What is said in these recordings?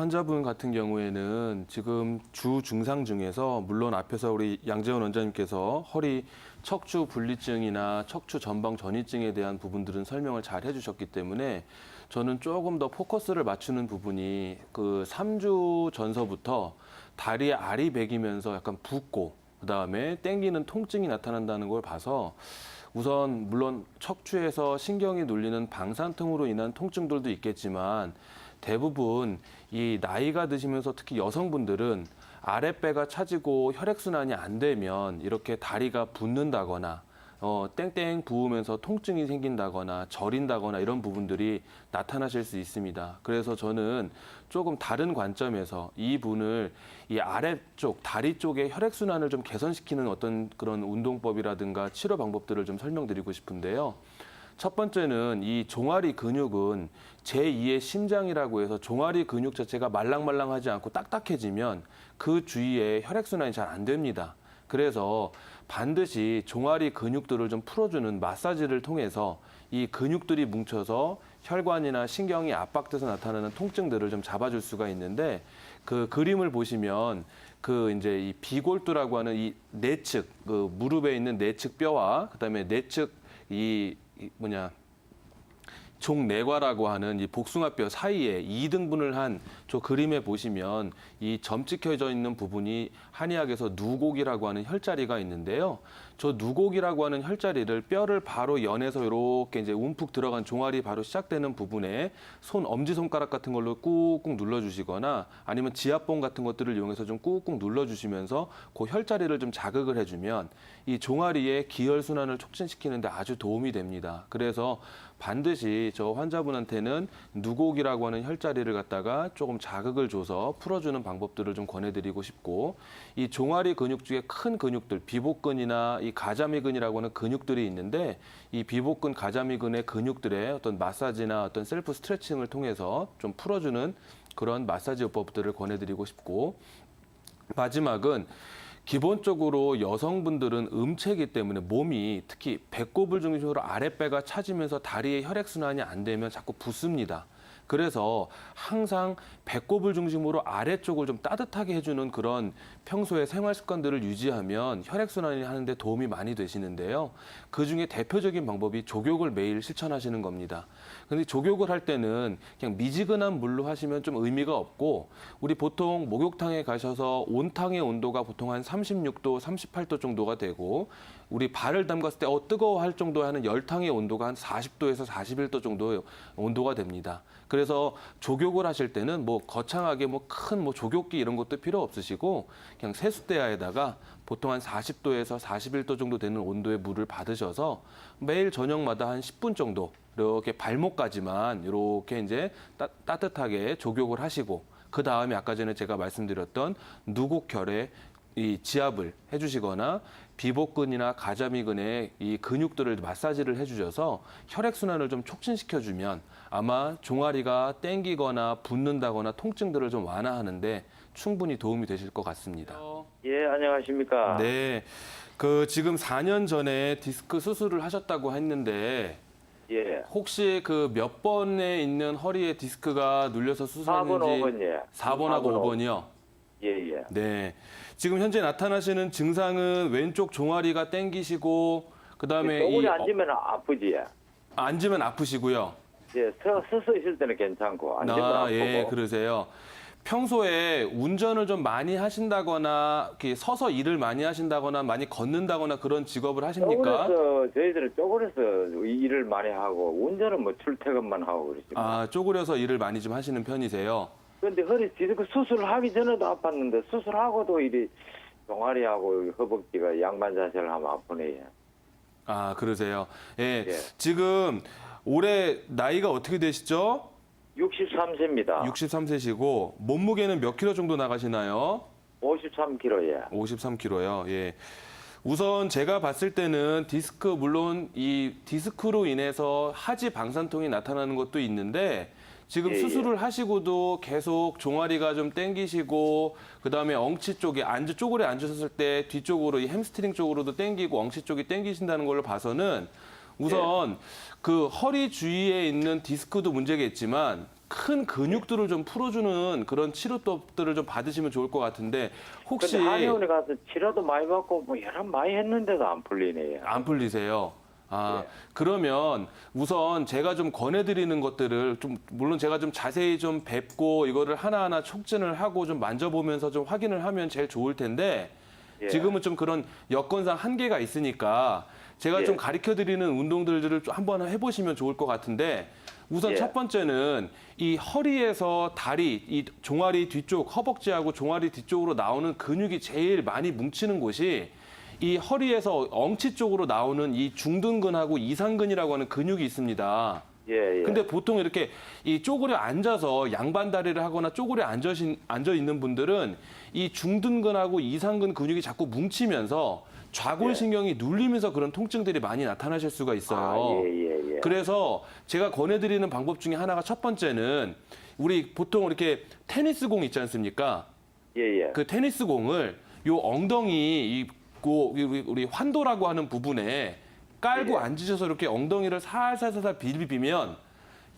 환자분 같은 경우에는 지금 주 증상 중에서 물론 앞에서 우리 양재원 원장님께서 허리 척추 분리증이나 척추 전방 전이증에 대한 부분들은 설명을 잘 해주셨기 때문에 저는 조금 더 포커스를 맞추는 부분이 그 3주 전서부터 다리에 알이 배기면서 약간 붓고 그다음에 땡기는 통증이 나타난다는 걸 봐서 우선 물론 척추에서 신경이 눌리는 방사통으로 인한 통증들도 있겠지만 대부분 이 나이가 드시면서 특히 여성분들은 아랫배가 차지고 혈액순환이 안 되면 이렇게 다리가 붓는다거나 땡땡 부으면서 통증이 생긴다거나 저린다거나 이런 부분들이 나타나실 수 있습니다. 그래서 저는 조금 다른 관점에서 이 분을 이 아래쪽, 다리 쪽의 혈액순환을 좀 개선시키는 어떤 그런 운동법이라든가 치료 방법들을 좀 설명드리고 싶은데요. 첫 번째는 이 종아리 근육은 제2의 심장이라고 해서 종아리 근육 자체가 말랑말랑하지 않고 딱딱해지면 그 주위에 혈액순환이 잘 안 됩니다. 그래서 반드시 종아리 근육들을 좀 풀어주는 마사지를 통해서 이 근육들이 뭉쳐서 혈관이나 신경이 압박돼서 나타나는 통증들을 좀 잡아줄 수가 있는데 그 그림을 보시면 그 이제 이 비골두라고 하는 이 내측 그 무릎에 있는 내측 뼈와 그다음에 내측 종내과라고 하는 이 복숭아뼈 사이에 2등분을 한 저 그림에 보시면 이 점 찍혀져 있는 부분이 한의학에서 누곡이라고 하는 혈자리가 있는데요. 저 누곡이라고 하는 혈자리를 뼈를 바로 연해서 이렇게 이제 움푹 들어간 종아리 바로 시작되는 부분에 엄지손가락 같은 걸로 꾹꾹 눌러주시거나 아니면 지압봉 같은 것들을 이용해서 좀 꾹꾹 눌러주시면서 그 혈자리를 좀 자극을 해주면 이 종아리의 기혈순환을 촉진시키는 데 아주 도움이 됩니다. 그래서 반드시 저 환자분한테는 누곡이라고 하는 혈자리를 갖다가 조금 자극을 줘서 풀어주는 방법들을 좀 권해드리고 싶고 이 종아리 근육 중에 큰 근육들, 비복근이나 이 가자미근이라고 하는 근육들이 있는데 이 비복근, 가자미근의 근육들의 어떤 마사지나 어떤 셀프 스트레칭을 통해서 좀 풀어주는 그런 마사지 요법들을 권해드리고 싶고 마지막은 기본적으로 여성분들은 음체이기 때문에 몸이 특히 배꼽을 중심으로 아랫배가 차지면서 다리의 혈액순환이 안 되면 자꾸 붓습니다. 그래서 항상 배꼽을 중심으로 아래쪽을 좀 따뜻하게 해주는 그런 평소의 생활 습관들을 유지하면 혈액순환이 하는데 도움이 많이 되시는데요. 그중에 대표적인 방법이 족욕을 매일 실천하시는 겁니다. 근데 족욕을 할 때는 그냥 미지근한 물로 하시면 좀 의미가 없고 우리 보통 목욕탕에 가셔서 온탕의 온도가 보통 한 36도, 38도 정도가 되고 우리 발을 담갔을 때 뜨거워할 정도 하는 열탕의 온도가 한 40도에서 41도 정도 온도가 됩니다. 그래서 족욕을 하실 때는 뭐 거창하게 큰 족욕기 이런 것도 필요 없으시고 그냥 세숫대야에다가 보통 한 40도에서 41도 정도 되는 온도의 물을 받으셔서 매일 저녁마다 한 10분 정도 이렇게 발목까지만 이렇게 이제 따뜻하게 족욕을 하시고 그 다음에 아까 전에 제가 말씀드렸던 누곡혈에 이 지압을 해주시거나 비복근이나 가자미근의 이 근육들을 마사지를 해주셔서 혈액순환을 좀 촉진시켜주면 아마 종아리가 땡기거나 붓는다거나 통증들을 좀 완화하는데 충분히 도움이 되실 것 같습니다. 예, 안녕하십니까. 네, 지금 4년 전에 디스크 수술을 하셨다고 했는데 예. 혹시 그 몇 번에 있는 허리에 디스크가 눌려서 4번, 수술했는지 5번, 예. 4번하고 5번이요? 예, 예. 네. 지금 현재 나타나시는 증상은 왼쪽 종아리가 땡기시고 그다음에 쪼그리 앉으면 아프지. 앉으면 아프시고요. 예, 서서 있을 때는 괜찮고 앉으면 아프고. 예, 그러세요. 평소에 운전을 좀 많이 하신다거나 이렇게 서서 일을 많이 하신다거나 많이 걷는다거나 그런 직업을 하십니까? 쪼그려서 저희들은 쪼그려서 일을 많이 하고 운전은 뭐 출퇴근만 하고 그러지. 아, 쪼그려서 일을 많이 좀 하시는 편이세요? 그런데 허리 디스크 수술을 하기 전에도 아팠는데 수술하고도 이리 종아리하고 허벅지가 양반 자세를 하면 아프네. 아, 그러세요. 예. 예. 지금 올해 나이가 어떻게 되시죠? 63세입니다. 63세시고 몸무게는 몇 킬로 정도 나가시나요? 53kg예. 53kg요. 예. 우선 제가 봤을 때는 물론 이 디스크로 인해서 하지 방산통이 나타나는 것도 있는데 지금 예, 수술을 하시고도 계속 종아리가 좀 땡기시고 그다음에 엉치 쪽에 쪼그려 앉으셨을 때 뒤쪽으로 이 햄스트링 쪽으로도 땡기고 엉치 쪽이 땡기신다는 걸로 봐서는 우선 그 허리 주위에 있는 디스크도 문제겠지만 큰 근육들을 좀 풀어주는 그런 치료법들을 좀 받으시면 좋을 것 같은데 혹시 근데 한의원에 가서 치료도 많이 받고 뭐 여러 많이 했는데도 안 풀리네요. 안 풀리세요? 예. 그러면 우선 제가 좀 권해드리는 것들을 좀, 물론 제가 좀 자세히 좀 뵙고 이거를 하나하나 촉진을 하고 좀 만져보면서 좀 확인을 하면 제일 좋을 텐데 예. 지금은 좀 그런 여건상 한계가 있으니까 제가 예. 좀 가르쳐드리는 운동들을 좀 한번 해보시면 좋을 것 같은데 우선 예. 첫 번째는 이 허리에서 다리, 이 종아리 뒤쪽, 허벅지하고 종아리 뒤쪽으로 나오는 근육이 제일 많이 뭉치는 곳이 이 허리에서 엉치 쪽으로 나오는 이 중둔근하고 이상근이라고 하는 근육이 있습니다. 예, 예. 근데 보통 이렇게 이 쪼그려 앉아서 양반 다리를 하거나 쪼그려 앉아 있는 분들은 이 중둔근하고 이상근 근육이 자꾸 뭉치면서 좌골신경이 눌리면서 그런 통증들이 많이 나타나실 수가 있어요. 예. 그래서 제가 권해드리는 방법 중에 하나가 첫 번째는 우리 보통 이렇게 테니스 공 있지 않습니까? 예. 그 테니스 공을 요 엉덩이 있고 우리 환도라고 하는 부분에 깔고 예. 앉으셔서 이렇게 엉덩이를 살살살살 비비면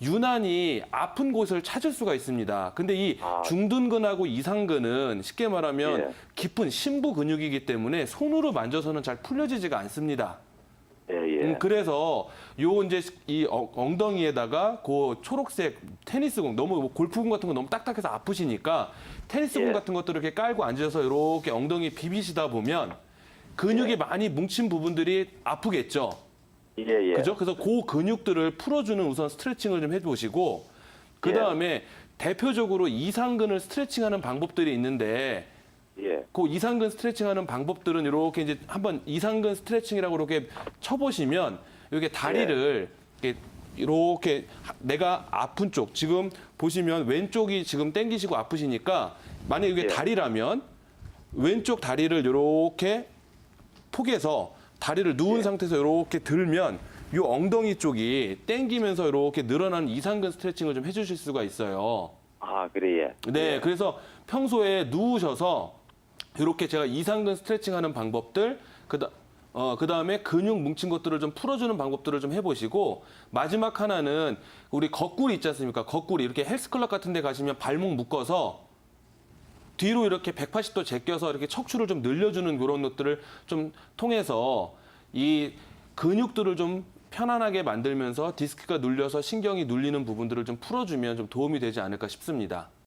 유난히 아픈 곳을 찾을 수가 있습니다. 근데 이 아. 중둔근하고 이상근은 쉽게 말하면 예. 깊은 심부 근육이기 때문에 손으로 만져서는 잘 풀려지지가 않습니다. 예. 그래서 요 이제 이 엉덩이에다가 그 초록색 테니스공 너무 뭐 골프공 같은 거 너무 딱딱해서 아프시니까 테니스공 예. 같은 것도 이렇게 깔고 앉아서 이렇게 엉덩이 비비시다 보면 근육이 예. 많이 뭉친 부분들이 아프겠죠. 예. 그죠? 그래서 그 근육들을 풀어주는 우선 스트레칭을 좀 해보시고 그 다음에 대표적으로 이상근을 스트레칭하는 방법들이 있는데 예. 그 이상근 스트레칭하는 방법들은 이렇게 이제 한번 이상근 스트레칭이라고 이렇게 쳐보시면 이렇게 다리를 이렇게 내가 아픈 쪽 지금 보시면 왼쪽이 지금 땡기시고 아프시니까 만약에 이게 예. 다리라면 왼쪽 다리를 이렇게 포개서 다리를 누운 상태에서 이렇게 들면 이 엉덩이 쪽이 땡기면서 이렇게 늘어나는 이상근 스트레칭을 좀 해주실 수가 있어요. 아, 그래. 네, 그래서 평소에 누우셔서 이렇게 제가 이상근 스트레칭하는 방법들, 그다음에 근육 뭉친 것들을 좀 풀어주는 방법들을 좀 해보시고 마지막 하나는 우리 거꾸리 있지 않습니까? 거꾸리 이렇게 헬스클럽 같은 데 가시면 발목 묶어서 뒤로 이렇게 180도 제껴서 이렇게 척추를 좀 늘려주는 그런 것들을 좀 통해서 이 근육들을 좀 편안하게 만들면서 디스크가 눌려서 신경이 눌리는 부분들을 좀 풀어주면 좀 도움이 되지 않을까 싶습니다.